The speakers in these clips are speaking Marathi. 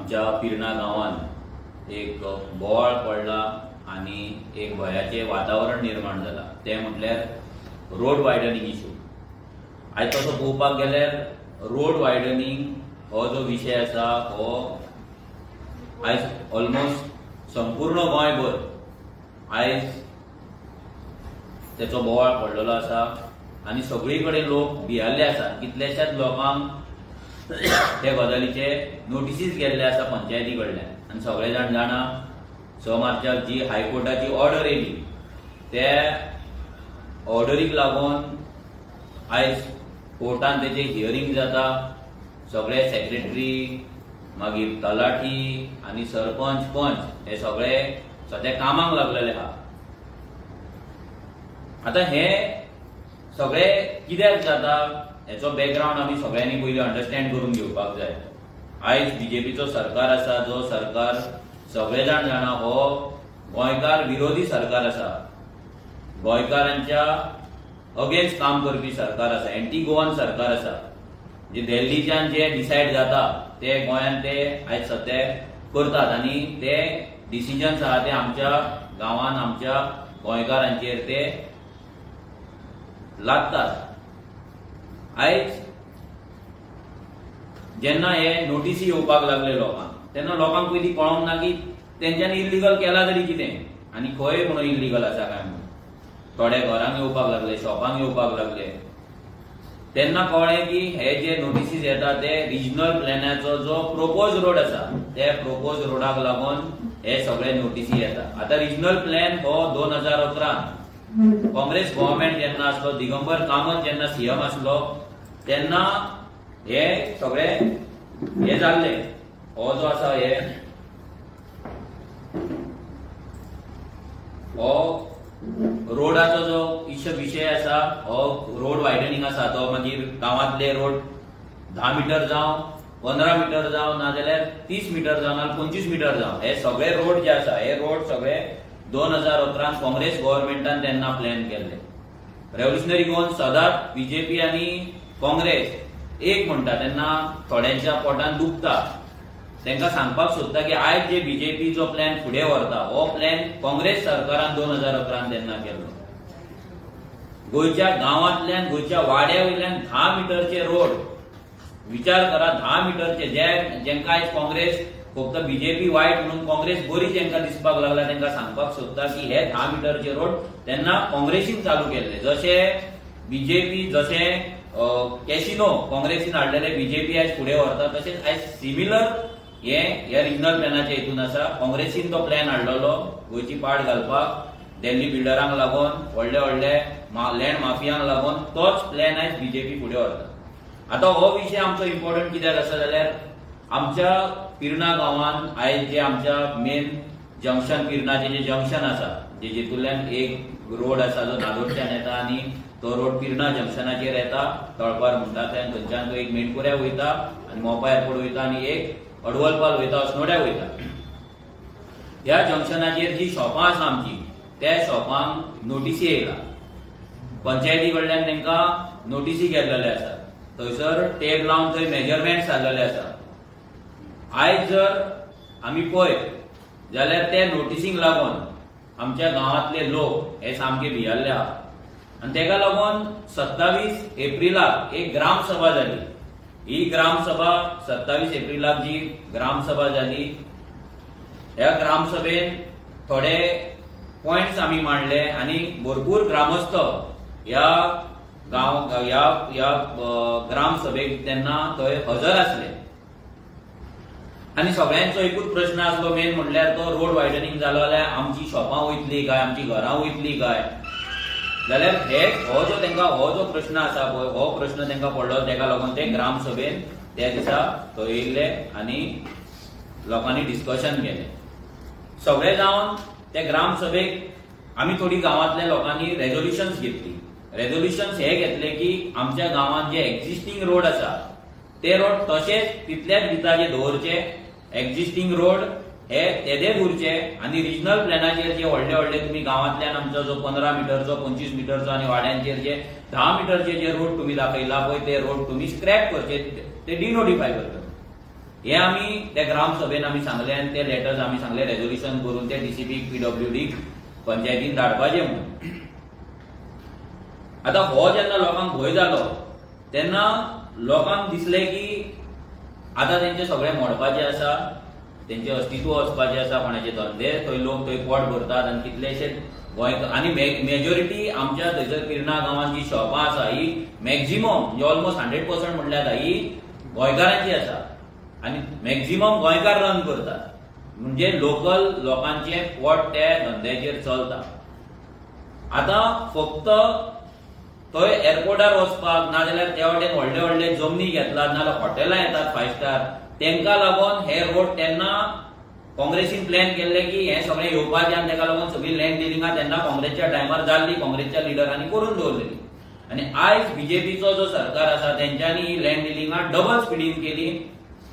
आमच्या पिरणा गांवांत एक बोवाळ पडला आणि एक भयाचे वातावरण निर्माण जाला। ते म्हटल्यार रोड वायडनिंग इश्यू। आज तसो पळोवपाक गेल्यार रोड वायडनिंग हो जो विषय आसा हो आज ऑलमोस्ट संपूर्ण गोंयभर आज त्याचो बोवाळ पडलेलो आसा आणि सगळीकडे लोक भियाल्ले आसा। कितलेशाच लोकांक ते गजालीचे नोटिसीस गेल्ले आसा पंचायती कडल्यान आणि सगळे जाण जाणा 6 मार्चाक जी हायकोर्टाची ऑर्डर येयली त्या ऑर्डरीक लागून आज कोर्टान तेचे हियरिंग जाता। सगळे सेक्रेटरी मागीर तलाठी आणि सरपंच पंच हे सगळे सध्या कामाक लागलेले आहा। आता हे सगळे कित्याक जाता हेचो बॅकग्राऊंड आमी सगळ्यांनी पयलीं अंडरस्टँड करून घेवपाक जाय। आज बीजेपीचो सरकार आसा जो सरकार सगळे जाण जाणा हो गोंयकार विरोधी सरकार आसा। गोंयकारांच्या अगेन्स्ट काम करपी सरकार आसा, एंटी गोवन सरकार आसा। जे दिल्लीच्यान जे डिसायड जाता ते गोंयान ते आज सध्या करतात आणि ते डिसिजन्स आहा ते आमच्या गांवान आमच्या गोंयकारांचेर ते लागतात। आज जेन्ना हे नोटीसी येवपाक लागले लोकांक तेन्ना लोकांक पयलीं कळोंक ना की तेंच्यांनी इल्लीगल केला तरी कितें आनी खंय म्हणून इल्लीगल आसा काय म्हणून। थोडे घरांक येवपाक लागले, शॉपांक येवपाक लागले, तेन्ना कळ्ळें की हे जे नोटिसीस येता ते रिजनल प्लॅनाचो जो प्रोपोज रोड आसा ते प्रोपोज रोडाक लागून हे सगळे नोटिसी येता। आता रिजनल प्लॅन हो 2011 काँग्रेस गव्हर्नमेंट जेन्ना आसलो, दिगंबर कामत जेन्ना सीएम आसलो तेन्ना हे सगळे हे जाल्ले। हो जो आसा हो रोडाचो जो विषय आसा हो रोड वायडनिंग आसा तो मागीर गांवांतले रोड 10 मीटर जावं 15 मीटर जावं नाजाल्यार 30 मीटर जावं नाल्यार 25 मीटर जावं हे सगळे रोड जे आसा हे रोड सगळे 2011 काँग्रेस गव्हर्नमेंटान तेन्ना प्लॅन केल्ले। रेव्होल्युशनरी गोवन सदांच बीजेपी आणि काँग्रेस एक म्हणटा तेन्ना थोड्यांच्या पोटान दुखता। तांकां सांगपाक सोदता की आज जे बीजेपी जो प्लॅन फुडें व्हरता हो प्लॅन काँग्रेस सरकारान 2011 तेन्ना केल्लो। गोंयच्या गांवांतल्यान गोंयच्या वाड्या वयल्यान 10 मीटरचे रोड विचार करा। 10 मीटरचे जेंका आज काँग्रेस फक्त बीजेपी वायट म्हणून काँग्रेस बरी जेंका दिसपाक लागला तांकां सांगपाक सोदता की हे 10 मीटरचे रोड तेन्ना काँग्रेसीन चालू केल्ले। जशे बीजेपी जशे कॅसिनो काँग्रेसीन हाडलेले बीजेपी आज फुडें व्हरता तशेंच आज सिमिलर हे रिजनल प्लॅनाचे हितून आसा। काँग्रेसीन तो प्लॅन हाडलेलो गोंयची पाड घालपाक, दिल्ली बिल्डरांक लागून, व्हडले व्हडले लँड माफियांक लागून तोच प्लॅन आज बीजेपी फुडें व्हरता। आता हो विषय आमचो इम्पॉर्टंट कित्याक आसा जाल्यार आमच्या पिरणा गांवांत आयज जे आमच्या मेन जंक्शन पिरणाचे जे जंक्शन आसा जेतूंतल्यान एक रोड आसा जो नादोडच्यान येता आणि तो रोड पिरणा जंक्शनाचेर येता, तळपार म्हणटा थंयच्यान तो एक मेणकुऱ्या वयता आणि मोपा एअरपोर्ट वयता आणि एक अडवलपाल वयता, अस्नोड्या वयता। ह्या जंक्शनाचेर जी शॉपां आसा आमची त्या शॉपांक नोटिसी येयला। पंचायती कडल्यान तांकां नोटिसी गेल्लेले आसा। थंयसर टेप लावन थंय मेजरमेंट्स जाल्लेले आसा। आज जर आमी पळयत जाल्यार त्या नोटिसीक लागून आमच्या गांवांतले लोक हे सामके भियाल्ले आहा आणि तेका लागून 27 एप्रिलाक एक ग्रामसभा जाली। ही ग्रामसभा 27 एप्रिलाक जी ग्रामसभा जाली ह्या ग्रामसभेन थोडे पॉइंट्स आमी मांडले आणि भरपूर ग्रामस्थ ह्या ग्रामसभेक तेन्ना थंय हजर आसले आणि सगळ्यांचो एकूच प्रश्न आसलो मेन म्हणल्यार तो रोड वायडनिंग जालो जाल्यार आमची शॉपां वयतली काय, आमची घरां वयतली काय। जाल्यार हो जो प्रश्न आसा पळय हो प्रश्न तांकां पडलो तेका लागून ते ग्रामसभेन त्या दिसा थंय येयल्ले आणि लोकांनी डिस्कशन केलें। सगळे जावन त्या ग्रामसभेक आमी थोडी गांवांतल्या लोकांनी रेझोल्युशन्स घेतली। रेझोल्युशन्स हे घेतले की आमच्या गांवांत जे एक्झिस्टिंग रोड आसा ते रोड तशेच तितल्याच दिताचे दवरचे। एक्झिस्टिंग रोड हे तेदेच उरचे आणि रिजनल प्लॅनाचेर जे व्हडले व्हडले तुम्ही गांवांतल्यान आमचो जो 15 मीटरचो 25 मीटरचो आणि वाड्यांचेर जे 10 मीटरचे जे रोड तुम्ही दाखयला पळय ते रोड तुम्ही स्क्रॅप करचे, ते डिनोटिफाय करतात। हे आम्ही त्या ग्रामसभेन आम्ही सांगले आणि ते लेटर्स आम्ही सांगले रेझोल्युशन करून ते डीसीपी PWD पंचायतीन धाडपाचे म्हणून. आता हो जेन्ना लोकांक भंय जालो तेन्ना लोकांक दिसले की आता तेंचे सगळे मोडपाचे आसा, तेंचे अस्तित्व वचपाचे आसा, कोणाचे धंदे थंय लोक थंय पोट भरतात आणि कितलेशे गोंयकार आणि मेजॉरिटी आमच्या थंयसर पिर्णा गांवांत जी शॉपां आसा ही मॅक्झिमम म्हणजे ऑलमोस्ट 100% म्हणल्यार ही गोंयकारांची आसा आणि मॅक्झिमम गोंयकार रन करतात. म्हणजे लोकल लोकांचे पोट ते धंद्याचेर चलता. आता फक्त थंय एअरपोर्टार वचपाक नाजाल्यार त्या वाटेन व्हडले व्हडले जमनी घेतलात नाजाल्यार हॉटेलां येतात 5 स्टार, तेंका लागून हे रोड तेन्ना काँग्रेसीन प्लॅन केल्ले की हे सगळे येवपाचे आनी तेका लागून सगळी लँड डिलिंगां तेन्ना काँग्रेसच्या टायमार जाल्ली, काँग्रेसच्या लिडरांनी करून दवरलेली. आणि आयज बीजेपीचो जो सरकार आसा तेंच्यांनी ही लँड डिलिंगां डबल स्पिडीन केली.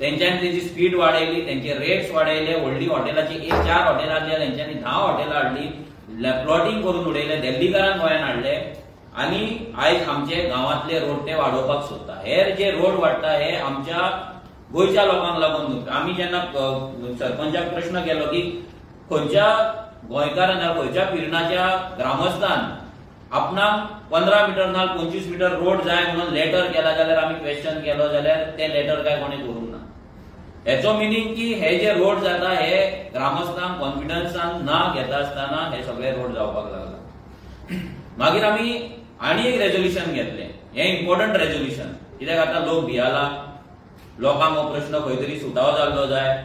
तेंच्यांनी तेजी स्पीड वाडयली, तेंचे रेट्स वाडयले, व्हडली हॉटेलाची 4 हॉटेलां आसली तेंच्यांनी 10 हॉटेलां हाडली, प्लॉटिंग करून उडयले, दिल्लीकारांक गोंयान हाडले आणि आयज आमचे गांवांतले रोड ते वाडोवपाक सोदता. हे जे रोड वाडटा हे आमच्या गोंयच्या लोकांक लागून. आमी जेन्ना सरपंचाक प्रश्न केलो की खंयच्या गोंयकारान खंयच्या पिर्णाच्या ग्रामस्थान आपणाक 15 मीटर ना 25 मीटर रोड जाय म्हणून लेटर केला जाल्यार आमी क्वेश्चन केलो जाल्यार ते लेटर काय कोणी करूंक ना. हेचो मिनींग की हे जे रोड जाता हे ग्रामस्थांक कॉन्फिडन्सान ना घेता आसतना हे सगळे रोड जावपाक लागला. मागीर आमी आनी एक रेझोल्युशन घेतले. हे इम्पॉर्टंट रेझोल्युशन कित्याक आता लोक भियाला, लोकांक हो प्रश्न खंय तरी सुटावो जाल्लो जाय.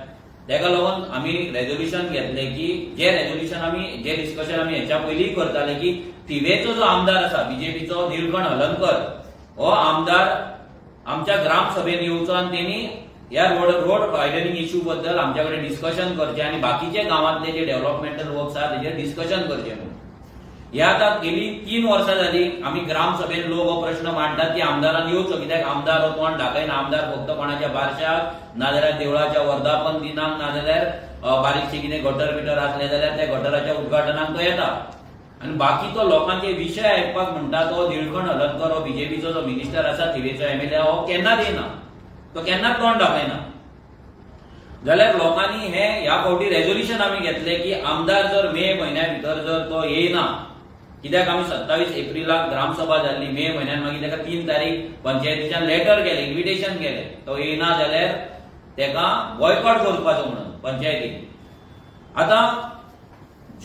तेका लागून आमी रेझोल्युशन घेतले की जे रेझोल्युशन आमी जे डिस्कशन आमी हेच्या पयलीं करताले की तिवेचो जो आमदार आसा बीजेपीचो निलकंठ हलनकर हो आमदार आमच्या ग्रामसभेन येवचो आणि तेणी ह्या रोड वायडनिंग इश्यू बद्दल आमच्या कडेन डिस्कशन करचे आणि बाकीचे गावांतले जे डेव्हलपमेंटल वर्क्स आसा तेजेर डिस्कशन करचे म्हणून. ह्या आता गेली 3 वर्सां जाली आमी ग्रामसभेन लोक हो प्रश्न मांडटात की आमदारान येवचो, कित्याक आमदार हो तोंड दाखयना. आमदार फक्त कोणाच्या बारशाक नाजाल्यार देवळाच्या वर्धापन दिनाक नाजाल्यार बारीकशे कितें गटर बिटर आसले जाल्यार त्या गटराच्या उद्घाटनाक तो येता आणि बाकीचो लोकांचे विशय आयकपाक म्हणटा तो निलकंठ हलनकर हो बीजेपीचो जो मिनिस्टर आसा थिवेचो MLA हो केन्नाच येना, तो केन्नाच तोंड दाखयना. जाल्यार लोकांनी हे ह्या फावटी रेझोल्युशन आमी घेतले की आमदार जर मे म्हयन्या भितर जर तो येयना, कित्याक आमी 27 एप्रिलाक ग्रामसभा जाल्ली, मे म्हयन्यान मागीर ताका 3 तारीख पंचायतीच्यान लेटर केले, इन्व्हिटेशन केले, तो येयना जाल्यार तेका बॉयकॉट करपाचो म्हणून पंचायतीन. आता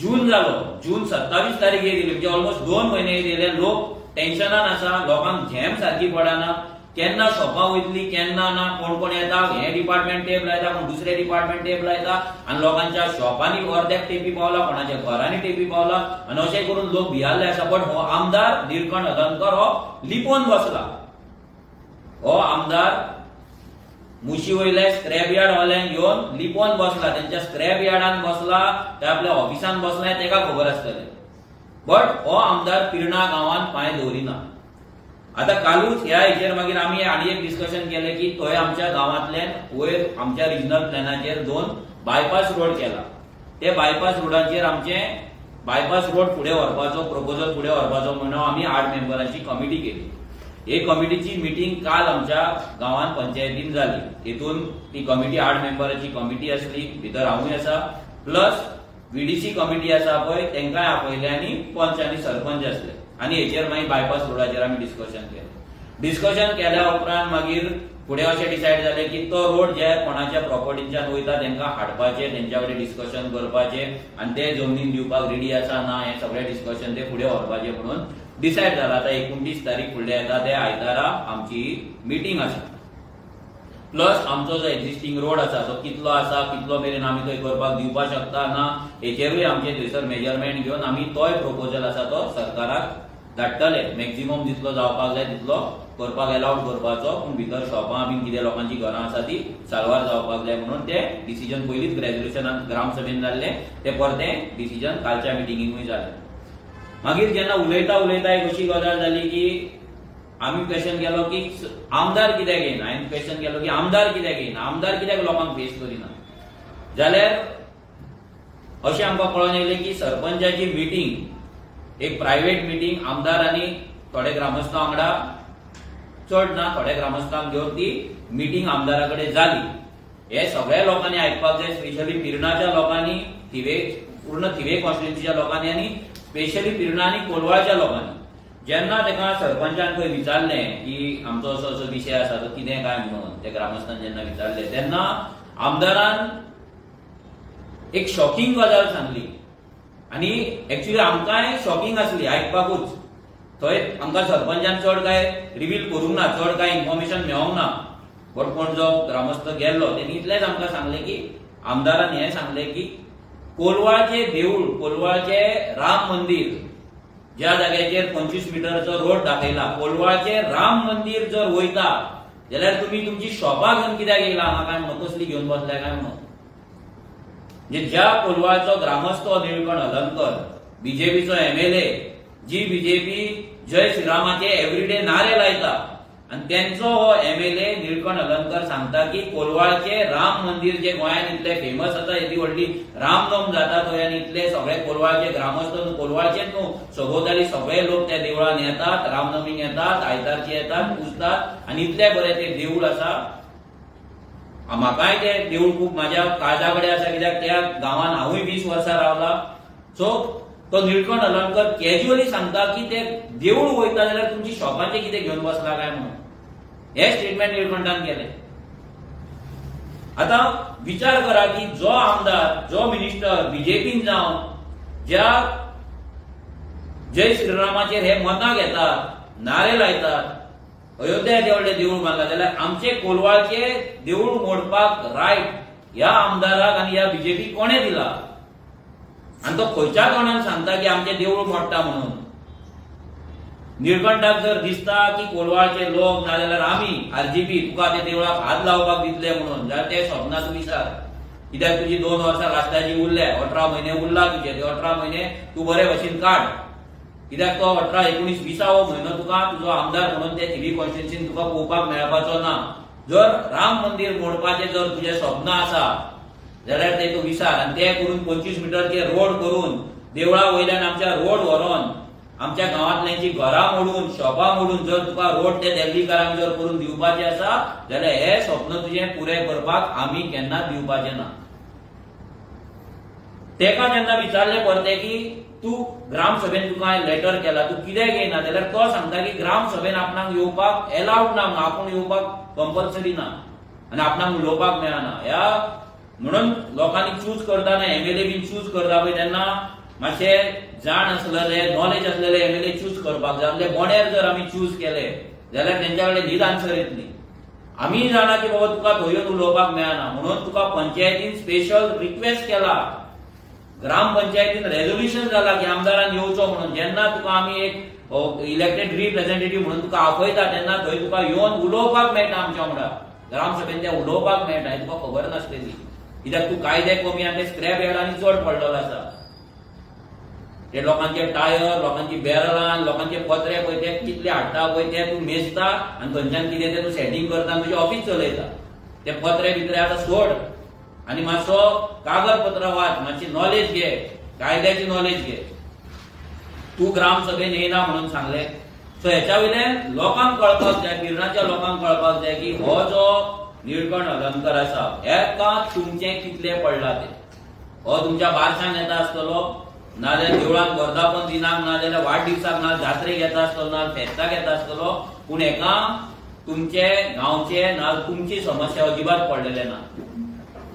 जून जालो, जून 27 तारीख येयली म्हणजे ऑलमोस्ट 2 म्हयने येयले. लोक टेन्शनान आसा, लोकांक झॅम सारकी पडना, केन्ना शॉपां वयतली केन्ना ना, कोण कोण येता, हे डिपार्टमेंट टेप लायता, कोण दुसरे डिपार्टमेंट टेप लायता आणि लोकांच्या शॉपांनी अर्द्याक टेपी पावला, कोणाच्या घरांनी टेपी पावला आणि अशें करून लोक भियाल्ले आसा. पण हो आमदार निलकंठ हलनकर हो लिपोवन बसला. हो आमदार मुशी वयले स्क्रॅप यार्ड वाल्यांक घेवन लिपोवन बसला, त्यांच्या स्क्रॅप यार्डान बसला, ते आपल्या ऑफिसान बसला तेका खबर आसतलें. बट हो आमदार पिर्णा गांवांत पांय दवरिना. आता कालूच ह्या हेचेर मागीर आमी आनी एक डिस्कशन केले की थंय आमच्या गांवांतल्यान वयर आमच्या रिजनल प्लॅनाचेर 2 बायपास रोड केला. ते बायपास रोडाचेर आमचे बायपास रोड फुडें व्हरपाचो प्रपोजल फुडें व्हरपाचो म्हणून आमी 8 मेंबरांची कमिटी केली. हे कमिटीची मिटींग काल आमच्या गांवांत पंचायतीन जाली. हेतून ती कमिटी 8 मेंबरांची कमिटी आसली, भितर हांवूय आसा, प्लस VDC कमिटी आसा पळय तेंकाय आपयले आनी पंच आनी सरपंच आसले. आणि हेचेर मागीर बायपास रोडाचेर आमी डिस्कशन केलें. डिस्कशन केल्या उपरांत मागीर फुडें अशें डिसायड जालें की तो रोड जे कोणाच्या प्रॉपर्टीच्यान वयता तेंकां हाडपाचें, तेंच्या कडेन डिस्कशन करपाचें आनी ते जमनीन दिवपाक रेडी आसा ना हें सगळें डिस्कशन ते फुडें व्हरपाचें म्हणून डिसायड जालां. आतां 29 तारीख फुडले येता ते आयतारा आमची मिटींग आसा. प्लस आमचो जो एक्झिस्टिंग रोड आसा तो कितलो आसा, कितलो मेरेन आमी थंय करपाक दिवपाक शकता ना हेचेरूय आमचे थंयसर मेजरमेंट घेवन आमी तोय प्रपोजल आसा तो सरकाराक धाडटले. मॅक्झिमम जितलो जावपाक जाय तितलो करपाक अलाउड करपाचो, पूण भितर शॉपां बीन कितें लोकांची घरां आसा ती साल्वार जावपाक जाय म्हणून ते डिसिजन पयलींच रेझोल्युशनान ग्रामसभेन जाल्ले, ते परतें डिसिजन कालच्या मिटिंगेकूय जालें. मागीर जेन्ना उलयता उलयता एक अशी गजाल जाली की आमी क्वेश्चन केलो की आमदार कित्याक येयना. हांवें क्वेश्चन केलो की आमदार कित्याक येयना, आमदार कित्याक लोकांक फेस करिना. जाल्यार अशें आमकां कळोन येयलें की सरपंचाची मिटींग, एक प्रायव्हेट मिटींग आमदार आनी थोडे ग्रामस्था वांगडा, चड ना थोड्या ग्रामस्थांक घेवन ती मिटींग आमदारा कडेन जाली हे सगळ्या लोकांनी आयकपाक जाय, स्पेशली पिर्णाच्या लोकांनी, पूर्ण थिवे कॉन्स्टिट्युएन्सीच्या लोकांनी आनी स्पेशली पिर्णा आनी कोलवाळच्या लोकांनी. जेन्ना तेका सरपंचान खंय विचारलें की आमचो असो असो विशय आसा तो कितें काय म्हणून त्या ग्रामस्थान जेन्ना विचारलें तेन्ना आमदारान एक शॉकिंग गजाल सांगली आनी एक्चुअली आमकांय शॉकिंग आसली आयकपाकूच. थंय आमकां सरपंचान चड काय रिवील करूंक ना, चड काय इन्फॉर्मेशन मेळोंक ना. बट कोण जो ग्रामस्थ गेल्लो तेणी इतलेंच आमकां सांगलें की आमदारान हें सांगलें की कोलवाळचे देऊळ, कोलवाळचे राम मंदिर ज्या जाग्याचेर 25 मिटरचो रोड दाखयला, कोलवाळचे राम मंदिर जर वयता जाल्यार तुमी तुमची शॉपां घेवन कित्याक येयला हांगा काय म्हणून, कसली घेवन बसल्या काय म्हणून. म्हणजे ज्या कोलवाळचो ग्रामस्थ निळकंठ हलर्णकर, बीजेपीचो MLA, जी बीजेपी जय श्रीरामाचे एव्हरीडे नारे लायता आणि त्यांचो हो MLA निळकंठ हलर्णकर सांगता की कोलवाळचे राम मंदिर जे गोंयांत इतले फेमस आसा, येदी व्हडली रामनवमी जाता थंय आनी इतले सगळे कोलवाळचे ग्रामस्थ कोलवाळचेच न्हू सभोवताली सगळे लोक त्या देवळान येतात, रामनवमीक येतात, आयतारची येतात, पुजतात आनी इतले बरें ते देऊळ आसा. म्हाकाय ते देऊळ खूब म्हाज्या काळजा कडेन आसा, कित्याक त्या गांवांत हांवूय 20 वर्सां रावला. सो तो निळकंठ हलर्णकर कॅज्युअली सांगता की ते देऊळ वयता जाल्यार तुमची शॉपांचे कितें घेवन बसला काय म्हणून. हे स्टेटमेंट निळकंठान केलें. आता विचार करा की जो आमदार, जो मिनिस्टर बीजेपीन जावन ज्या जय श्रीरामाचेर हे मतां घेतात, नारे लायतात, अयोध्या देवळे देऊळ बांदला, जाल्यार आमचे कोलवाळचे देऊळ मोडपाक रायट ह्या आमदाराक आनी ह्या बीजेपी कोणे दिला. आणि तो खंयच्या तोंडान सांगता की आमचे देऊळ मोडटा म्हणून. निळकंठाक जर दिसता की कोलवाळचे लोक नाजाल्यार आमी RGP तुका त्या देवळाक हात लावपाक दितले म्हणून, जाल्यार ते स्वप्नात विचार. कित्याक तुजी 2 वर्सां लास्टाची उरले, 18 म्हयने उरला तुजे, ते 18 म्हयने तूं बरे भशेन काड. कित्याक तो 18, 19, 20वो म्हयनो तुका तुजो आमदार म्हणून ते थिवी कॉन्स्टिट्युएन्सीन तुका पळोवपाक मेळपाचो ना. जर राम मंदिर मोडपाचे जर तुजे स्वप्न आसा जाल्यार ते तूं विचार. आनी ते करून 25 मिटरचे रोड करून देवळा वयल्यान आमच्या रोड व्हरोन आमच्या गांवांतल्यांची घरां मोडून, शॉपां मोडून जर तुका रोड ते दिल्लीकारांक जर करून दिवपाचे आसा जाल्यार हे स्वप्न तुजें पुरें करपाक आमी केन्नाच दिवपाचे ना. तेका जेन्ना विचारले परते की तूं ग्रामसभेन तुका लेटर केला, तूं कित्याक येयना, जाल्यार तो सांगता की ग्रामसभेन आपणाक येवपाक एलावड ना, आपूण येवपाक कंपल्सरी ना आनी आपणाक उलोवपाक मेळना. ह्या म्हणून लोकांनी चूज करताना MLA बीन चूज करता पळय तेन्ना मातशे जाण आसलेले, नॉलेज आसलेले MLA चूज करपाक जाय. आपले बोंड्यार जर आमी चूज केले जाल्यार तेंच्या कडेन न्हीद आन्सर येतली. आमी जाणा की बाबा तुका थंय येवन उलोवपाक मेळना म्हणून तुका पंचायतीन स्पेशल रिक्वेस्ट केला, ग्रामपंचायतीन रेझोल्युशन जाला की आमदारान येवचो म्हणून. जेन्ना तुका आमी एक इलेक्टेड रिप्रेझेंटेटिव्ह म्हणून तुका आपयता तेन्ना थंय तुका येवन उलोवपाक मेळटा आमच्या वांगडा. ग्रामसभेन ते उलोवपाक मेळटा हें तुका खबर नासलेली. कित्याक तूं कायदे कमी आनी ते स्क्रॅप यार्डांनी चड पडलेलो आसा. ते लोकांचे टायर, लोकांची बॅरलां, लोकांचे पत्रे पळय ते कितले हाडटा पळय ते तूं मेजता आनी थंयच्यान कितें तें तूं सेटींग करता आनी तुजें ऑफिस चलयता. ते पत्रे बित्रे आतां सोड आनी मातसो कागदपत्र वाच, मातशी नॉलेज घे, कायद्याची नॉलेज घे. तूं ग्रामसभेन येयना म्हणून सांगलें. सो हेच्या वयल्यान लोकांक कळपाक जाय, पिर्णाच्या लोकांक कळपाक जाय की हो जो निळकंठ हलर्णकर आसा हेका तुमचें कितलें पडलां तें. हो तुमच्या बारशांक येता आसतलो, नाजाल्यार देवळांत वर्धापन दिनाक, नाजाल्यार वाडदिवसाक, ना जात्रेक येता आसतलो, ना फेस्ताक येता आसतलो, पूण हेका तुमचे गांवचे ना तुमची समस्या अजिबात पडलेले ना.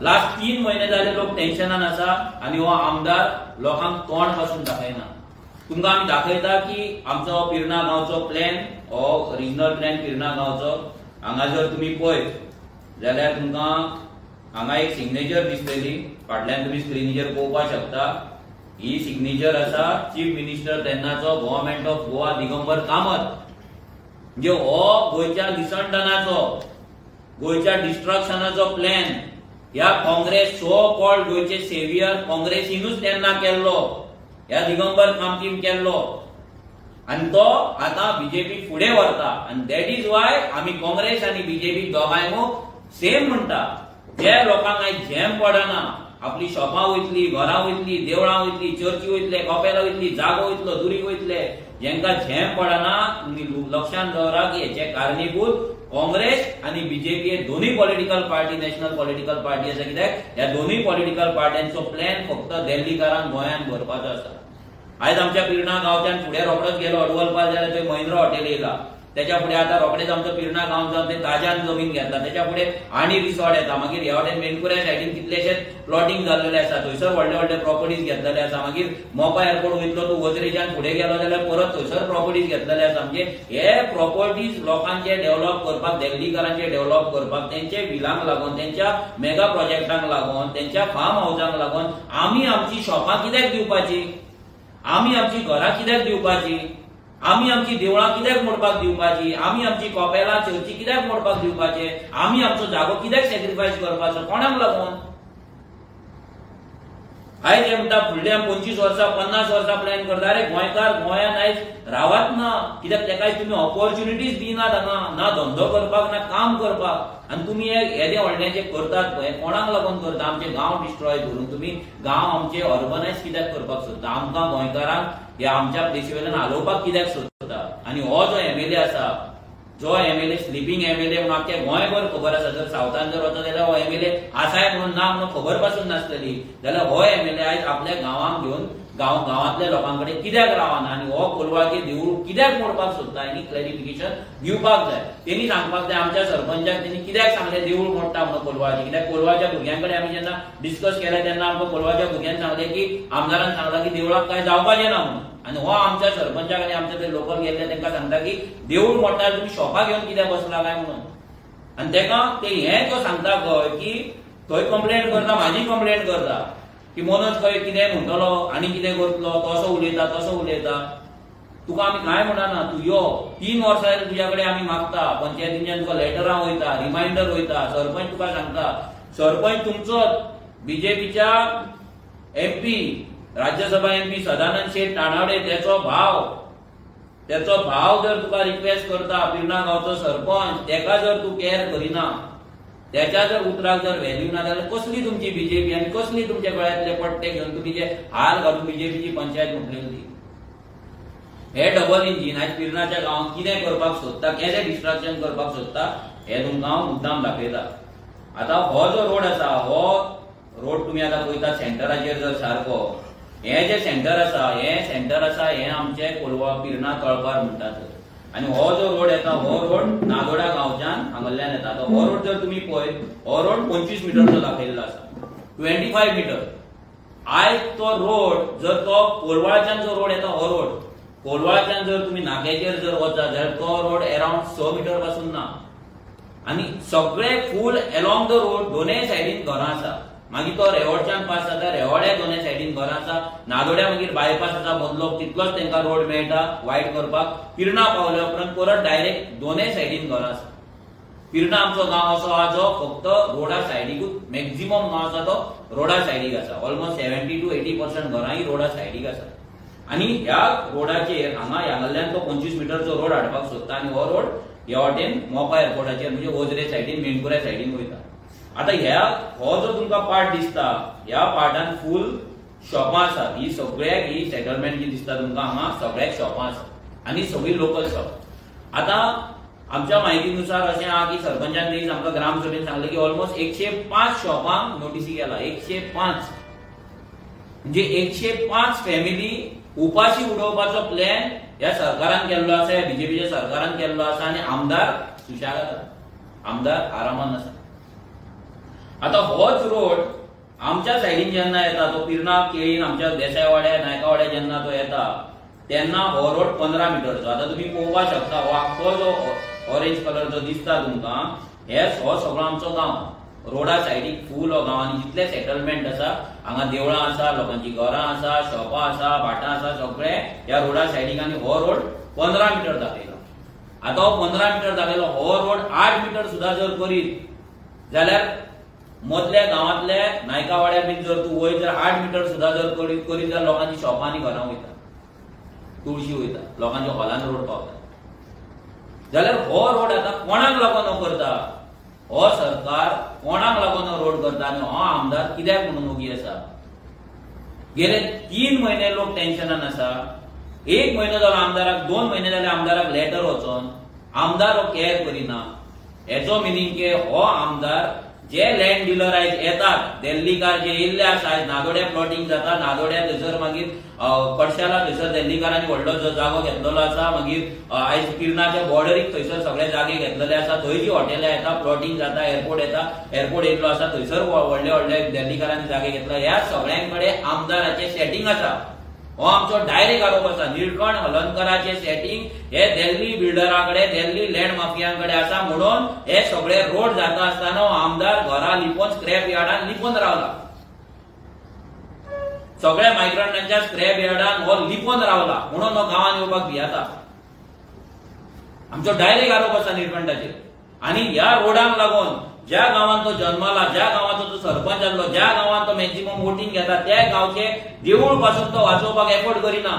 लास्ट 3 म्हयने जाले लोक टेन्शनान आसा आनी हो आमदार लोकांक तोंड पासून दाखयना. तुमकां आमी दाखयता की आमचो पिर्णा गांवचो प्लॅन, हो रिजनल प्लॅन पिर्णा गांवचो. हांगा जर तुमी पळयत जाल्यार तुमकां हांगा एक सिग्नेचर दिसतली, फाटल्यान तुमी स्क्रिनीचेर पळोवपाक शकता. ही सिग्नेचर आसा चीफ मिनिस्टर तेन्नाचो गव्हर्नमेंट ऑफ गोवा दिगंबर कामत. म्हणजे हो गोंयच्या निसंडनाचो, गोंयच्या डिस्ट्रक्शनाचो प्लॅन ह्या काँग्रेस सो कॉल्ड गोंयचे सेव्हियर काँग्रेसीनूच तेन्ना केल्लो, ह्या दिगंबर कामतीन केल्लो आनी तो आतां बीजेपी फुडें व्हरता. आनी दॅट इज वाय आमी काँग्रेस आनी बीजेपी दोगांयू सेम म्हणटा. जे लोकांक आयज झेम पडना, आपली शॉपां वयतली, घरां वयतली, देवळां वयतली, चर्ची वयतले, कपेलां वयतली, जागो वयतलो, दुरीक वयतले, जेंकां झेम पडना तुमी लक्षांत दवरा की हेचे कारणीभूत काँग्रेस आणि बीजेपी हे दोन्ही political party national political party आसा, कित्याक ह्या दोन्ही पॉलिटिकल पार्ट्यांचो प्लॅन फक्त दिल्लीकारांक गोंयांत भरपाचो आसा. आयज आमच्या पिर्णा गांवच्यान फुडें रोखडोच गेलो अडवलपाक जाल्यार थंय महिंद्रा हॉटेल येयला. त्याच्या पुढे आता रोखडेच आमचो पिर्णा गांव जावन ते ताज्यान जमीन घेतला. त्याच्या पुढे आनी रिसॉर्ट येता. मागीर ह्या वाटेन मेणकुऱ्या सायडीन कितलेशेच प्लॉटिंग जाल्लेले आसा, थंयसर व्हडले व्हडले प्रॉपर्टीज घेतलेले आसा. मागीर मोपा एअरपोर्ट वयतलो तूं वजरेच्यान फुडें गेलो जाल्यार परत थंयसर प्रॉपर्टीज घेतलेले आसा. म्हणजे हे प्रॉपर्टीज लोकांचे डेव्हलप करपाक, दिल्लीकारांचे डेव्हलप करपाक, तेंचे विलांक लागून, तेंच्या मेगा प्रोजेक्टांक लागून, तेंच्या फार्म हाऊसांक लागून आमी आमची शॉपां कित्याक दिवपाची, आमी आमची घरां कित्याक दिवपाची, आमी आमची देवळां कित्याक मोडपाक दिवपाची, आमी आमची कॉपेलां चर्ची कित्याक मोडपाक दिवपाचे, आमी आमचो जागो कित्याक सॅक्रिफायस करपाचो, कोणाक लागून? आयज हे म्हणटा फुडल्या 25 वर्सां 50 वर्सां प्लॅन करता. अरे गोंयकार गोंयांत आयज रावत ना, कित्याक तेका तुमी ऑपॉर्च्युनिटीज दिनात हांगा, ना धंदो करपाक ना काम करपाक. आनी तुमी येदे व्हडलें करतात पळय, कोणाक लागून करता? आमचे गांव डिस्ट्रॉय करून तुमी गांव आमचे ऑर्गनायज कित्याक करपाक सोदता? आमकां गोंयकारांक हे आमच्या प्लेसी वयल्यान हालोवपाक कित्याक सोदता? आनी हो जो एमएलए आसा, जो एमएलए स्लिपिंग एमएलए म्हणून आख्या गोंयभर खबर आसा. जर सावथान जर वता जाल्यार हो एमएलए आसाय म्हणून ना म्हणून खबर पासून नासतली, जाल्यार हो एमएलए आयज आपल्या गांवांक घेवन गांवांतल्या लोकांकडे कित्याक रावना आनी हो कोलवाळेचें देवूळ कित्याक मोडपाक सोदता, हेनी क्लॅरिफिकेशन दिवपाक जाय. तेणी सांगपाक जाय आमच्या सरपंचाक, तेणी कित्याक सांगलें देवूळ मोडटा म्हणून कोलवाळेचें. कित्याक कोलवाळच्या भुरग्यांकडे आमी जेन्ना डिस्कस केलें तेन्ना आमकां कोलवाळच्या भुरग्यांनी सांगलें की आमदारान सांगलां की देवळाक काय जावपाचें ना म्हणून. आनी हो आमच्या सरपंचाक आनी आमच्या ते लोकल गेल्ले तांकां सांगता की देवूळ मोडटा तुमी शॉपां घेवन कित्याक बसला काय म्हणून. आनी तेका ते हें तो सांगता खंय की थंय कंप्लेंट करता, म्हाजी कंप्लेंट करता की मनोज खंय कितें म्हणटलो आनी कितें करतलो, तसो उलयता तसो उलयता. तुका आमी कांय म्हणना, तूं यो 3 वर्सां तुज्या कडेन आमी मागता, पंचायतींच्यान तुका लेटरां वयता, रिमायंडर वयता, सरपंच तुका सांगता. सरपंच तुमचो बीजेपीच्या एमपी राज्यसभा एमपी सदानंद शेठ तानावडे त्याचो भाव जर तुका रिक्वेस्ट करता, पिर्णा गांवचो सरपंच, तेका जर तूं केअर करिना, त्याच्या जर उतराक जर व्हॅल्यू ना जाल्यार कसली तुमची बीजेपी आनी कसली तुमच्या गळ्यांतले पट्टे घेवन तुमी जे हाल घालून बीजेपीची पंचायत म्हटलेली. हे डबल इंजिन आयज पिर्णाच्या गांवांत कितें करपाक सोदता, केदें डिस्ट्रक्शन करपाक सोदता, हे तुमकां हांव मुद्दाम दाखयता. आतां हो जो रोड आसा, हो रोड तुमी आतां पळयता सेंटराचेर जर सारको, हे जे सेंटर आसा हे आमचे कोलवा पिर्णा तळपार म्हणटात. आनी हो जो रोड येता, हो रोड नागोडा गांवच्यान हांगल्यान येता. हो रोड जर तुमी पळयत, हो रोड 25 मिटरचो दाखयल्लो आसा, 25 मिटर. आयज तो रोड जर तो कोलवाळच्यान जो रोड येता, हो रोड कोलवाळच्यान जर तुमी नाग्याचेर जर वचत जाल्यार तो रोड अराउंड 6 मिटर पासून ना. आनी सगळे फूल अलोंग द रोड दोनूय सायडीन घरां आसा. मागीर तो रेवोडच्यान पास जाता, रेवोड्या दोनूय सायडीन घरां आसा. नादोड्या मागीर बायपास आसा, मदलो तितलोच तांकां रोड मेळटा वायड करपाक. पिर्णा पावल्या उपरांत परत डायरेक्ट दोनूय सायडीन घरां आसा. पिर्णा आमचो गांव असो आहा जो फक्त रोडा सायडीकूच मॅक्झिमम गांव आसा तो रोडा सायडीक आसा. ऑलमोस्ट 70 to 80% घरां ही रोडा सायडीक आसा. आनी ह्या रोडाचेर हांगाल्यान तो 25 मिटरचो रोड हाडपाक सोदता. आनी हो रोड ह्या वाटेन मोपा एअरपोर्टाचेर म्हणजे ओजरे सायडीन मेणकुऱ्या सायडीन वयता. आता हो जो तुमकां पार्ट दिसता, ह्या पार्टान फूल शॉपां आसा. ही सगळ्याक ही सेटलमेंट जी दिसता तुमकां हांगा सगळ्याक शॉपां आसा आनी सगळी लोकल शॉप. आता आमच्या म्हायतीनुसार अशें आहा की सरपंचान तेच आमकां ग्रामसभेन सांगलें की ऑलमोस्ट 105 शॉपांक नोटीसी गेला. 105 म्हणजे 105 फॅमिली उपाशी उडोवपाचो प्लॅन ह्या सरकारान केल्लो आसा, ह्या बीजेपीच्या सरकारान केल्लो आसा. आनी आमदार सुशागाद आसा, आमदार आरामान आसा. आता होच रोड आमच्या सायडीन जेन्ना येता, तो पिर्णा केळीन आमच्या देसायवाड्या नायकावाड्या जेन्ना तो येता तेन्ना हो रोड 15 मिटरचो. आता तुम्ही पळोवपाक शकता हो आख्खो जो ऑरेंज कलर जो दिसता तुमकां, हो सगळो आमचो गांव. रोडा सायडीक फूल हो गांव आनी जितले सेटलमेंट आसा हांगा देवळां आसा, लोकांची घरां आसा, शॉपां आसा, भाटां आसा, सगळे ह्या रोडा सायडीक. आनी हो रोड 15 मिटर दाखयला. आता हो 15 मिटर दाखयलो, हो रोड 8 मिटर सुद्धा जर करीत जाल्यार मदल्या गांवांतल्या नायकावाड्या बीन जर तूं वयत जाल्यार 8 मिटर सुद्धा जर करीत जाल्यार लोकांची शॉपां आनी घरां वयता, तुळशी वयता, लोकांच्या हॉलान रोड पावता. जाल्यार हो रोड आतां कोणाक लागून हो करता? हो सरकार कोणाक लागून हो रोड करता आनी हो आमदार कित्याक म्हणून ओगी आसा? गेले 3 म्हयने लोक टेन्शनान आसा. 1 म्हयनो जालो आमदाराक, 2 म्हयने जाले आमदाराक लेटर वचोन, आमदार हो केअर करिना. हेचो मिनिंग के हो आमदार जे लँड डीलर येतात दिल्लीकार जे येयल्ले आसा नादोड्या प्लॉटिंग जाता नादोड्या थंयसर मागीर कडशाला थंयसर दिल्लीकारांनी व्हडलो जो जागो घेतलेलो आसा मागीर आयज किरणाच्या बॉर्डरीक थंयसर सगळे जागे घेतलेले आसा थंय जी हॉटेलां येता प्लॉटिंग जाता एअरपोर्ट येता एअरपोर्ट येयल्लो आसा थंयसर व्हडले व्हडले दिल्लीकारांनी जागे घेतला ह्या सगळ्यांकडे आमदाराचे सेटिंग आसा हो आमचो डायरेक्ट आरोप आसा निळकंठ हलनकराचे सेटिंग हे दिल्ली बिल्डरांकडे दिल्ली लँड माफियांकडे आसा म्हणून हे सगळे रोड जाता आसतना आमदार घरा लिपोवन स्क्रॅप यार्डान लिपोवन रावला सगळ्या मायग्रंटांच्या स्क्रॅप यार्डान हो लिपोवन रावला म्हणून हो गांवांत येवपाक भियेता आमचो डायरेक्ट आरोप आसा निळकंठाचेर आनी ह्या रोडाक लागून ज्या गांवांत तो जन्मला ज्या गांवाचो तो सरपंच जाल्लो ज्या गांवांत तो मॅक्झिमम वोटिंग घेता त्या गांवचे देवूळ पासून तो वाचोवपाक एफोर्ड करिना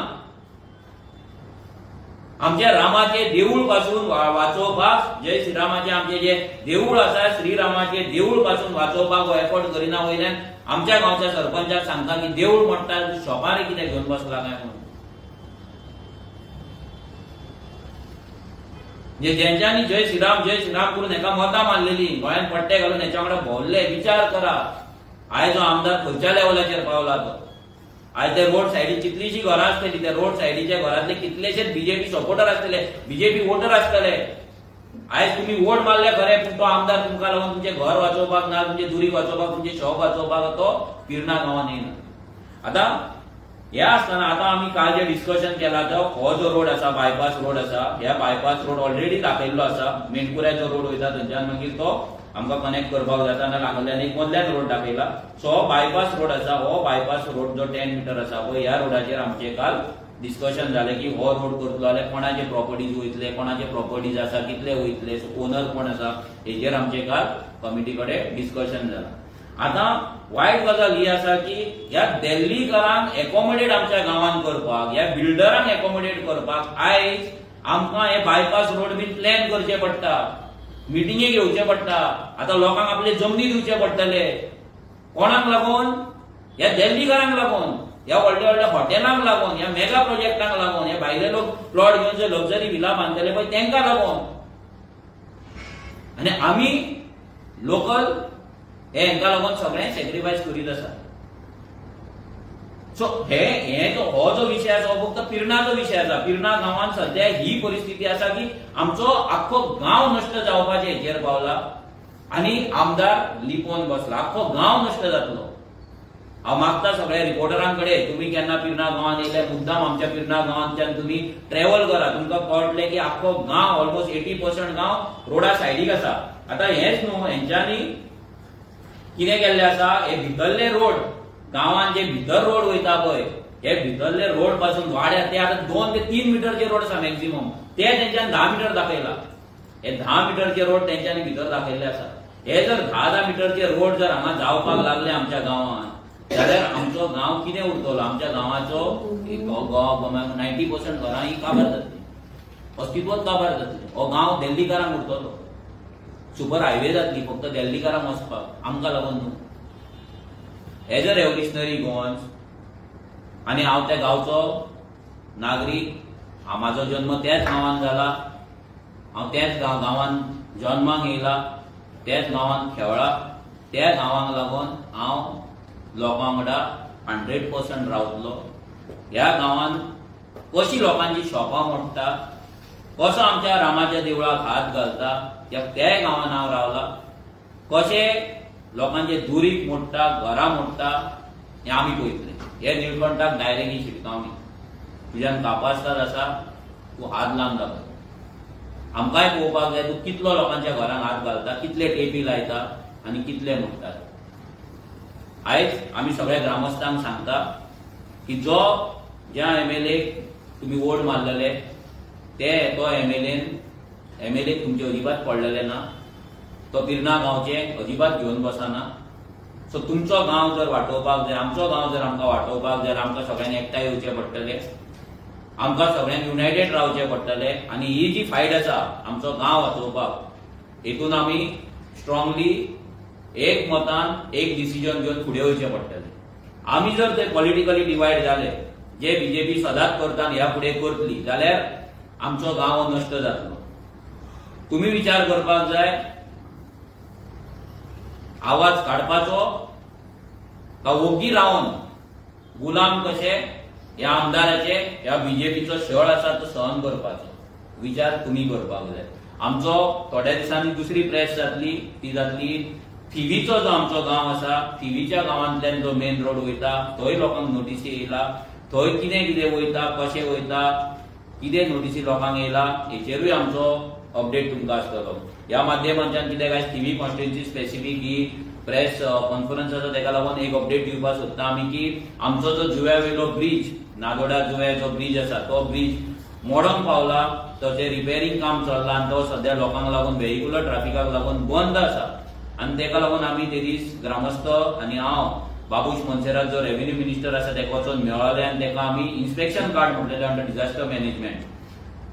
आमच्या रामाचे देवूळ पासून वाचोवपाक जय श्रीरामाचे आमचे जे देवूळ आसा श्रीरामाचे देवूळ पासून वाचोवपाक हो एफोर्ड करिना वयल्यान आमच्या गांवच्या सरपंचाक सांगता की देवूळ म्हणटा शॉपार कितें घेवन बसला काय म्हणून ज्यांच्यानी जय श्रीराम करून एका मतां मारलेली गोंयांत पट्टे घालून हेच्या वांगडा भोंवले विचार करा आयज हो आमदार खंयच्या लेवलाचेर पावला तो आयज ते रोड सायडीक कितलीशी घरां आसतली त्या रोड सायडीच्या घरांतले कितलेशेच बीजेपी सपोर्टर आसतले बीजेपी वोटर आसतले आयज तुम्ही वोट मारले खरे पूण तो आमदार तुमकां लागून तुमचे घर वाचोवपाक ना तुमचे दुरी वाचोवपाक तुमचे शॉप वाचोवपाक तो पिर्णा गांवांत येयना आतां ह्या आसतना आतां आमी काल जे डिस्कशन केला तो हो जो रोड आसा बायपास रोड आसा ह्या बायपास रोड ऑलरेडी दाखयल्लो आसा मेणकुऱ्याचो रोड वयता थंयच्यान मागीर तो आमकां कनेक्ट करपाक जाता ना लागल्यान एक मदल्यान रोड दाखयला सो हो बायपास रोड आसा हो बायपास रोड जो 10 मीटर आसा पळय ह्या रोडाचेर आमचे काल डिस्कशन जालें की हो रोड करतलो जाल्यार कोणाचे प्रॉपर्टीज वयतले कोणाचे प्रॉपर्टीज आसा कितले वयतले ओनर कोण आसा हेजेर आमचे काल कमिटी कडेन डिस्कशन जालां आतां वायट गजाल ही आसा की ह्या दिल्लीकारांक एकोमोडेट आमच्या गांवांत करपाक ह्या बिल्डरांक एकोमोडेट करपाक आयज आमकां हे बायपास रोड बीन प्लॅन करचे पडटा मिटिंगे घेवचे पडटा आतां लोकांक आपले जमनी दिवचे पडटले कोणाक लागून ह्या दिल्लीकारांक लागून ह्या व्हडल्या व्हडल्या हॉटेलांक लागून ह्या मेगा प्रोजेक्टांक लागून हे भायले लोक प्लॉट घेवन जे लक्झरी विला बांदतले पळय तांकां लागून आनी आमी लोकल हे हांकां लागून सगळें सॅक्रिफायस करीत आसा सो हो जो विषय आसा हो फक्त पिर्णाचो विषय आसा पिर्णा गांवांत सध्या ही परिस्थिती आसा की आमचो आख्खो गांव नश्ट जावपाचे हेचेर पावला आनी आमदार लिपोवन बसला आख्खो गांव नश्ट जातलो हांव मागता सगळ्या रिपोर्टरांकडे तुम्ही केन्ना पिर्णा गांवांत येयले मुद्दाम आमच्या पिर्णा गांवांतल्यान तुम्ही ट्रॅव्हल करा तुमकां कळटलें की आख्खो गांव ऑलमोस्ट 80% गांव रोडा सायडीक आसा आतां हेच न्हू हेंच्यांनी कितें केल्लें आसा हे भितरले रोड गांवांत जे भितर रोड वयता पळय हे भितरले रोड पासून वाड्यार ते आतां 2 ते 3 मिटरचे रोड आसा मॅक्झिमम ते तेंच्यानी 10 मिटर दाखयला हे 10 मिटरचे रोड तेंच्यानी भितर दाखयल्ले आसा हे जर 10 मिटरचे रोड जर हांगा जावपाक लागले आमच्या गांवांत जाल्यार आमचो गांव कितें उरतलो आमच्या गांवाचो 90% घरां ही काबार जातली अस्तित्वच काबार जातली हो गांव दिल्लीकारांक उरतलो सुपर हायवे जातली फक्त दिल्लीकारांक वचपाक आमकां लागून न्हू एज अ रेव्होल्युशनरी गोवन्स आनी हांव त्या गांवचो नागरीक म्हाजो जन्म त्याच गांवांत जाला हांव त्याच गांवांत जन्माक येयला त्याच गांवांत खेळ्ळा त्या गांवांक लागून हांव लोकां वांगडा 100% रावतलो ह्या गांवांत कशी लोकांची शॉपां मोडटा कसो आमच्या रामाच्या देवळाक हात घालता त्या गांवांत हांव रावला कशे लोकांचे दुरीक मोडटा घरां मोडटा हें आमी पळयतले हे निळकंठाक डायरेक्टली शिकता आमी तुज्यान कापास्ताद आसा तूं हात लावन दाखय आमकांय पळोवपाक जाय तूं कितलो लोकांच्या घरांक हात घालता कितले टेपी लायता आनी कितले मोडटात आयज आमी सगळ्या ग्रामस्थांक सांगता की ज्या एमएलएक तुमी वोट मारलेले तो एमएलए तुमचे अजिबात पडलेले ना तो पिर्णा गांवचे अजिबात घेवन बसना सो तुमचो गांव जर वाटोवपाक जाय आमचो गांव जर आमकां वाटोवपाक जाय आमकां सगळ्यांनी एकठांय येवचें पडटलें आमकां सगळ्यांक युनायटेड रावचें पडटलें आनी ही जी फायट आसा आमचो गांव वाचोवपाक हेतून आमी स्ट्रॉंगली एक मतान एक डिसिजन घेवन फुडें वयचें पडटलें आमी जर ते पॉलिटिकली डिवायड जाले जे बीजेपी सदांच करता ह्या फुडें करतली जाल्यार आमचो गांव नश्ट जातलो तुमी विचार करपाक जाय आवाज काढपाचो का ओगी रावन गुलाम कशे ह्या आमदाराचे ह्या बीजेपीचो छळ आसा तो सहन करपाचो विचार तुम्ही करपाक जाय. आमचो थोड्या दिसांनी दुसरी प्रेस जातली, ती जातली थिवीचो जो आमचो गांव आसा, थिवीच्या गांवांतल्यान जो मेन रोड वयता थंय लोकांक नोटीसी येयला, थंय कितें कितें वयता, कशें वयता, कितें नोटीसी लोकांक येयला हेचेरूय आमचो अपडेट तुमकां आसतलो. ह्या माध्यमांतल्यान कित्याक आयज थिवी कॉन्स्टिट्युएन्सी स्पेसिफीक ही प्रेस कॉन्फरन्स आसा तेका लागून एक अपडेट दिवपाक सोदता आमी की आमचो जो जुव्या वयलो ब्रिज, नागोडा जुव्या जो ब्रिज आसा तो ब्रिज मोडोंक पावला, ताचें रिपेरिंग काम चल्लां आनी तो सध्या लोकांक लागून व्हेहिक्युलर ट्रॅफिकाक लागून बंद आसा. आनी तेका लागून आमी ते दीस ग्रामस्थ आनी हांव बाबूश मोन्सेरात जो रेव्हेन्यू मिनिस्टर आसा तेका वचून मेळ्ळे आनी तेका आमी इन्स्पेक्शन कार्ड म्हटलेलें अंडर डिझास्टर मॅनेजमेंट.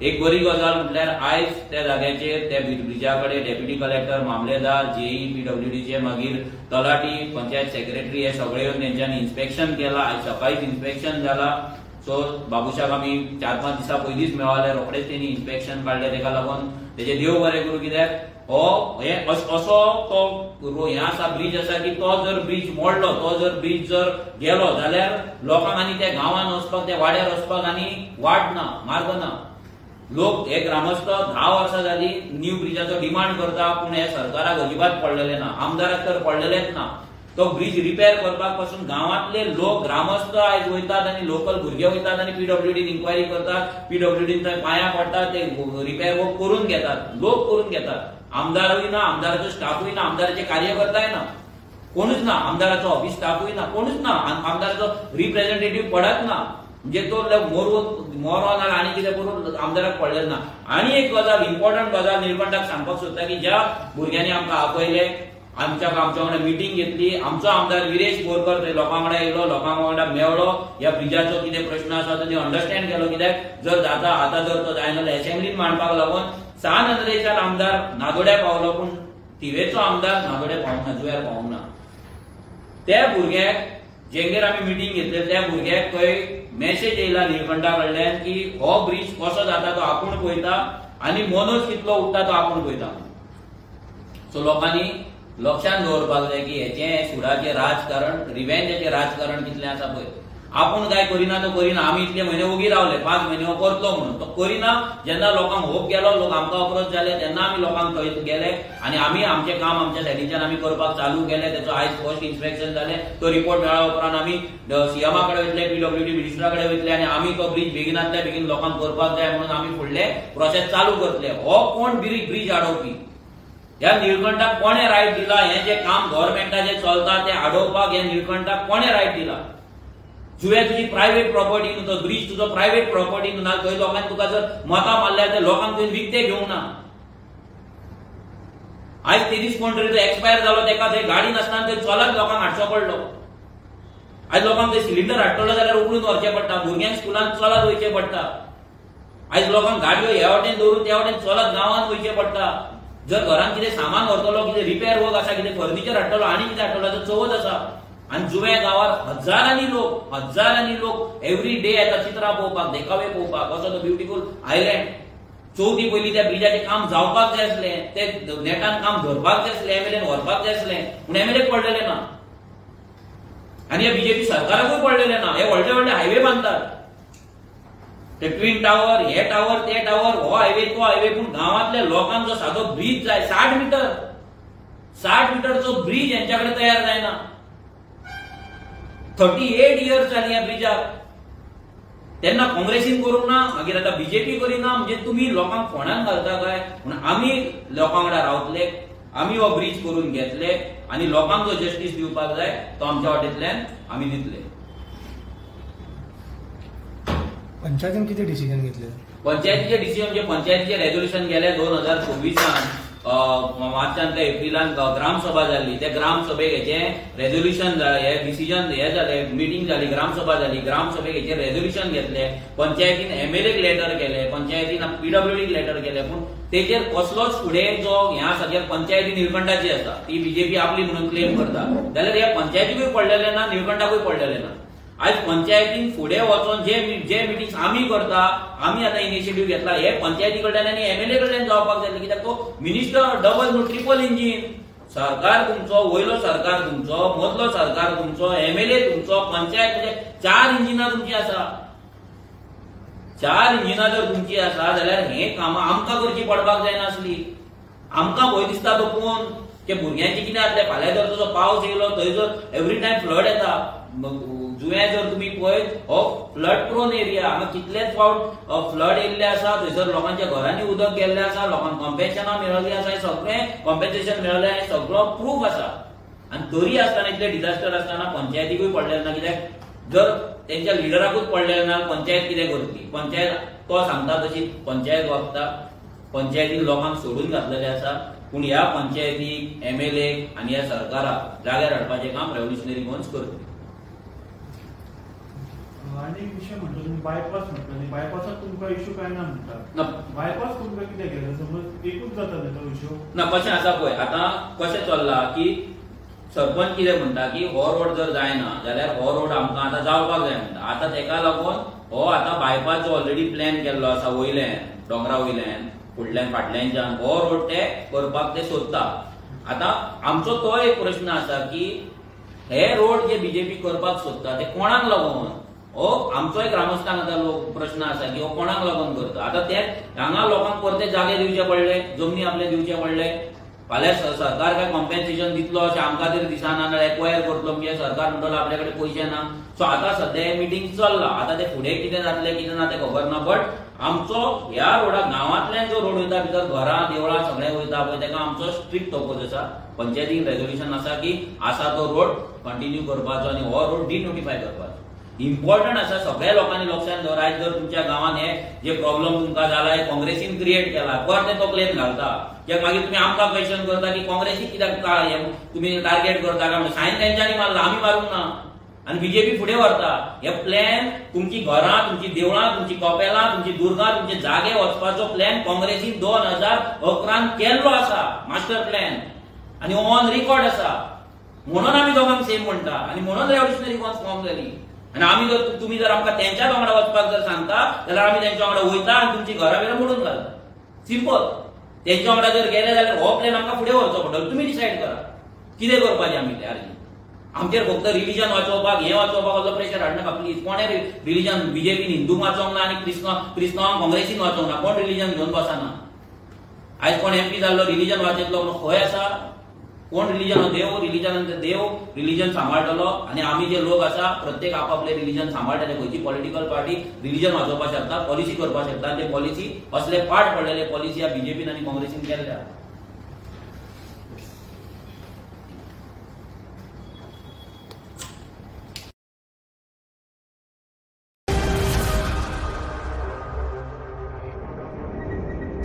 एक बरी गजाल म्हटल्यार आयज त्या जाग्याचेर त्या ब्रिजा कडेन डेप्युटी कलेक्टर, मामलेदार, जेई, पीडब्ल्यूडीचे मागीर तलाटी, पंचायत सेक्रेटरी हे सगळे येवन तेंच्यांनी इन्स्पेक्शन केला. आयज सकाळीच इन्स्पेक्शन जाला. सो बाबूशाक आमी 4-5 दिसा पयलींच मेळ्ळे, रोखडेच तेणी इन्स्पेक्शन काडले. तेका लागून तेजे देव बरें करूं कित्याक असो तो हे आसा ब्रिज आसा की तो जर ब्रिज मोडलो, तो जर ब्रिज जर गेलो जाल्यार लोकांक आनी त्या गांवांत वचपाक, त्या वाड्यार वचपाक आनी वाट ना, मार्ग ना. लोक हे ग्रामस्थ 10 वर्सां जाली न्यू ब्रिजाचो डिमांड करता, पूण हे सरकाराक अजिबात पडलेले ना, आमदाराक तर पडलेलेच ना. तो ब्रिज रिपेर करपाक पासून गांवांतले लोक ग्रामस्थ आयज वयतात आनी लोकल भुरगे वयतात आनी पीडब्ल्यूडीन इन्क्वायरी करतात, पीडब्ल्यूडीन थंय पांयां पडटात, ते रिपेर वर्क करून घेतात, लोक करून घेतात. आमदारूय ना, आमदाराचो स्टाफूय ना, आमदाराचे कार्यकर्ताय ना, कोणूच ना, आमदाराचो ऑफिस स्टाफूय ना, कोणूच ना, आमदाराचो रिप्रेझेंटेटिव्ह पडत ना. म्हणजे तो मोरो ना आनी कितें करून आमदाराक पडलें ना. आनी एक गजाल, इम्पॉर्टंट गजाल निळकंठाक सांगपाक सोदता की ज्या भुरग्यांनी आमकां आपयले, आमच्या वांगडा मिटींग घेतली, आमचो आमदार विरेश बोरकर थंय लोकां वांगडा येयलो, लोकां वांगडा मेळ्ळो, ह्या ब्रिजाचो कितें प्रश्न आसा तो अंडरस्टँड केलो. कित्याक जर जाता आतां जर तो जायना जाल्यार असेंब्लीन मांडपाक लागून सानंद्रेच्यान आमदार नागोड्या पावलो, पूण थिवेचो आमदार नागोड्या पावूंक ना, जुव्यार पावूंक ना. त्या भुरग्याक जेंगेर आमी मिटींग घेतले, त्या भुरग्याक खंय मेसेज येयला निळकंठा कडल्यान की हो ब्रिज कसो जाता तो आपूण पळयता आनी मनोज कितलो उठता तो आपूण पळयता. सो लोकांनी लक्षांत दवरपाक जाय की हेचे सुडाचे राजकारण, रिवेंजाचें राजकारण कितलें आसा पळय. आपूण काय करिना तो करिना, आमी इतले म्हयने ओगी रावले, 5 म्हयने हो करतलो म्हणून, तो करिना. जेन्ना लोकांक होप गेलो, लोक आमकां अप्रोच जाले, तेन्ना आमी लोकांक थंय गेले आनी आमी आमचें काम आमच्या सायडीच्यान आमी करपाक चालू केलें. तेचो आयज फर्स्ट इन्स्पेक्शन जालें. तो रिपोर्ट मेळ्ळा उपरांत आमी सीएमा कडेन वयतले, पीडब्ल्यूडी मिनिस्टरा कडेन वयतले आनी आमी तो ब्रिज बेगिनांतल्या बेगीन लोकांक करपाक जाय म्हणून आमी फुडले प्रोसेस चालू करतले. हो कोण ब्रिज आडोवपी, ह्या निळकंठाक कोणे रायट दिला? हें जें काम गव्हर्नमेंटाचें चलता तें आडोवपाक ह्या निळकंठाक कोणे रायट दिला? जुव्या तुजी प्रायव्हेट प्रॉपर्टी न्हू, तो ब्रिज तुजो प्रायव्हेट प्रॉपर्टी न्हू. ना थंय लोकांनी तुका जर मतां मारल्यार ते लोकांक थंय विकते घेवंक ना. आयज ते दीस कोण तरी तो एक्सपायर जालो, तेका थंय गाडी नासतना थंय चलत लोकांक हाडचो पडलो. आयज लोकांक थंय सिलिंडर हाडटलो जाल्यार उगडून व्हरचें पडटा, भुरग्यांक स्कुलांत चलत वयचें पडटा. आयज लोकांक गाडयो ह्या वटेन दवरून त्या वटेन चलत गांवांत वयचें पडटा. जर घरांत कितें सामान व्हरतलो, कितें रिपेर वर्क आसा, कितें फर्निचर हाडटलो, आनी कितें हाडटलो, तर चवथ आसा. आनी जुव्या गांवांत हजारांनी लोक एवरी डे येता चित्रां पळोवपाक, देखावे पळोवपाक. असो तो ब्युटिफूल आयलँड. चवथी पयलीं त्या ब्रिजाचें काम जावपाक जाय आसलें, ते नेटान काम धरपाक जाय आसलें, एमएलएन व्हरपाक जाय आसलें, पूण एमएलएक पडलेलें ना. आनी ह्या बीजेपी सरकाराकूय पडलेलें ना. हे व्हडले व्हडले हायवे बांदतात, ते ट्विन टावर, हे टावर, ते टावर, हो हायवे, तो हायवे, पूण गांवांतल्या लोकांक जो सादो ब्रिज जाय 60 मिटरचो ब्रिज यांच्याकडे तयार जायना. 38 इयर्स जाली ह्या ब्रिजाक. तेन्ना काँग्रेसीन करूंक ना, मागीर आतां बीजेपी करिना. म्हणजे तुमी लोकांक फोंडान घालता काय? पूण आमी लोकां वांगडा रावतले, आमी हो ब्रिज करून घेतले आनी लोकांक जो जस्टीस दिवपाक जाय तो आमच्या वाटेंतल्यान आमी दितले. पंचायतीन किती डिसिजन घेतले? पंचायतीचे डिसिजन म्हणजे पंचायतीचे रेझोल्युशन गेले 2024 मार्चान ते एप्रिलान ग्रामसभा जाल्ली. त्या ग्रामसभेक हेचे रेझोल्युशन हे डिसिजन हे जाले, मिटींग जाली, ग्रामसभा जाली. ग्रामसभेक हेचे रेझोल्युशन घेतले. पंचायतीन एमएलएक लेटर केले, पंचायतीन पीडब्ल्यूडीक लेटर केले, पूण तेचेर कसलोच फुडें जो हे आसा जे पंचायती निळकंठाची आसा ती बीजेपी आपली म्हणून क्लेम करता, जाल्यार ह्या पंचायतीकूय पडलेले ना, निळकंठाकूय पडलेले ना. आज पंचायतीन फुडें वचून जे मिटींग आमी करता, आमी आतां इनिशिएटीव्ह घेतला, हे पंचायती कडल्यान आनी एमएलए कडल्यान जावपाक जाय. कित्याक तो मिनिस्टर डबल न्हू, ट्रिपल इंजीन. सरकार तुमचो, वयलो सरकार तुमचो, मदलो सरकार तुमचो, MLA तुमचो, पंचायत म्हणजे 4 इंजिनां तुमची आसा. 4 इंजिनां जर तुमची आसा जाल्यार हे कामां आमकां करची पडपाक जायनासली. आमकां भंय दिसता तो पळोवन की भुरग्यांचे कितें जातलें. फाल्यां जर तुजो पावस येयलो थंय जर एवरी टायम फ्लड येता. जुंय जर तुमी पळयत हो फ्लड प्रोन एरिया. हांगा कितलेच फावट फ्लड येयल्ले आसा. थंयसर लोकांच्या घरांनी उदक गेल्लें आसा. लोकांक कॉम्पेन्शनां मेळिल्लीं आसा. हे सगळें कॉम्पेन्सेशन मेळिल्लें आसा. सगळो प्रूफ आसा. आनी तरी आसतना इतले डिझास्टर आसतना पंचायतीकूय पडलें ना. कित्याक जर तेंच्या लिडराकूच पडलें ना पंचायत कितें करतली. पंचायत तो सांगता तशी पंचायत वागता. पंचायतीन लोकांक सोडून घातलेले आसा. पूण ह्या पंचायतीक MLA आनी ह्या सरकाराक जाग्यार हाडपाचें काम रेव्होल्युशनरी गोवन्स करतली. आनी एक विषय म्हणटा तुमी बायपास म्हणटा. बायपासाक तुमकां इश्यू काय ना म्हणटा. बायपास तुमकां कितें केलें समज एकूच जाता न्ही तो इश्यू. ना कशें आसा पळय आतां कशें चल्लां की सरपंच कितें म्हणटा की हो रोड जर जायना जाल्यार हो रोड आमकां आतां जावपाक जाय म्हणटा. आतां तेका लागून हो आतां बायपास जो ऑलरेडी प्लॅन केल्लो आसा वयल्यान दोंगरा वयल्यान फुडल्यान फाटल्यानच्यान हो रोड ते करपाक ते सोदता. आतां आमचो तो एक प्रश्न आसा की हे रोड जे BJP करपाक सोदता ते कोणाक लागून. हो आमचो एक ग्रामस्थांक आतां प्रश्न आसा की हो कोणाक लागून करता. आतां ते हांगा लोकांक परते जागे दिवचे पडले, जमनी आपले दिवचे पडले. फाल्यां सरकार काय कॉम्पेन्सेशन दितलो अशें आमकां तरी दिसना. नाल्यार एक्वायर करतलो म्हणजे सरकार म्हणटलो आपल्या कडेन पयशे ना. सो आतां सध्या हे मिटींग चल्ला. आतां ते फुडें कितें जातलें कितें ना तें खबर ना. बट आमचो ह्या रोडाक गांवांतल्यान जो रोड वयता भितर घरां देवळां सगळें वयता पळय तेका आमचो स्ट्रिक्ट ओपोज आसा. पंचायतीन रेजोल्युशन आसा की आसा तो रोड कंटिन्यू करपाचो आनी हो रोड डिनोटिफाय करपाचो. इम्पॉर्टंट आसा. सगळ्या लोकांनी लक्षांत दवर. आयज जर तुमच्या गांवांत हे जे प्रॉब्लेम तुमकां जाला हे काँग्रेसीन क्रिएट केला परते तो क्लेम घालता. कित्याक मागीर तुमी आमकां क्वेश्चन करता की काँग्रेसीक कित्याक तुमी टार्गेट करता काय म्हणून. सायन तेंच्यांनी मारला आमी मारूंक ना. आनी BJP फुडें व्हरता. हे प्लॅन तुमची घरां, तुमची देवळां, तुमची कपेलां, तुमची दुर्गां, तुमचे जागे वचपाचो प्लॅन काँग्रेसीन 2011 केल्लो आसा. मास्टर प्लॅन आनी ऑन रेकॉर्ड आसा. म्हणून आमी दोगांक सेम म्हणटा आनी म्हणून रेव्होल्युशनरी गोवन्स फॉर्म जाली. आनी आमी जर तुमी जर आमकां तेंच्या वांगडा वचपाक जर सांगता जाल्यार आमी तेंच्या वांगडा वयता आनी तुमची घरां बिरां मोडून घालता. सिंपल. तेंच्या वांगडा जर गेले जाल्यार हो प्लॅन आमकां फुडें व्हरचो पडटलो. तुमी डिसायड करा कितें करपाचें आमी ते. आमचेर फक्त रिलीजन वाचोवपाक हे वाचोवपाक असो प्रेशर हाडनाका प्लीज. कोणे रिलीजन BJPन हिंदूंक वाचोवंक ना आनी क्रिस्तांवांक काँग्रेसीन वाचोवंक ना. कोण रिलीजन घेवन बसना. आयज कोण MP जाल्लो रिलीजन वाचयतलो खंय आसा. कोण रिलीजन देव रिलीजन सांबाळटलो आनी आमी जे लोक आसा प्रत्येक आपापले रिलीजन सांबाळटले. खंयची पॉलिटिकल पार्टी रिलीजन वाचोवपाक शकता, पॉलिसी करपाक शकता. ते पॉलिसी असले पाड पडलेले पॉलिसी BJPन आनी काँग्रेसीन केल्ल्या.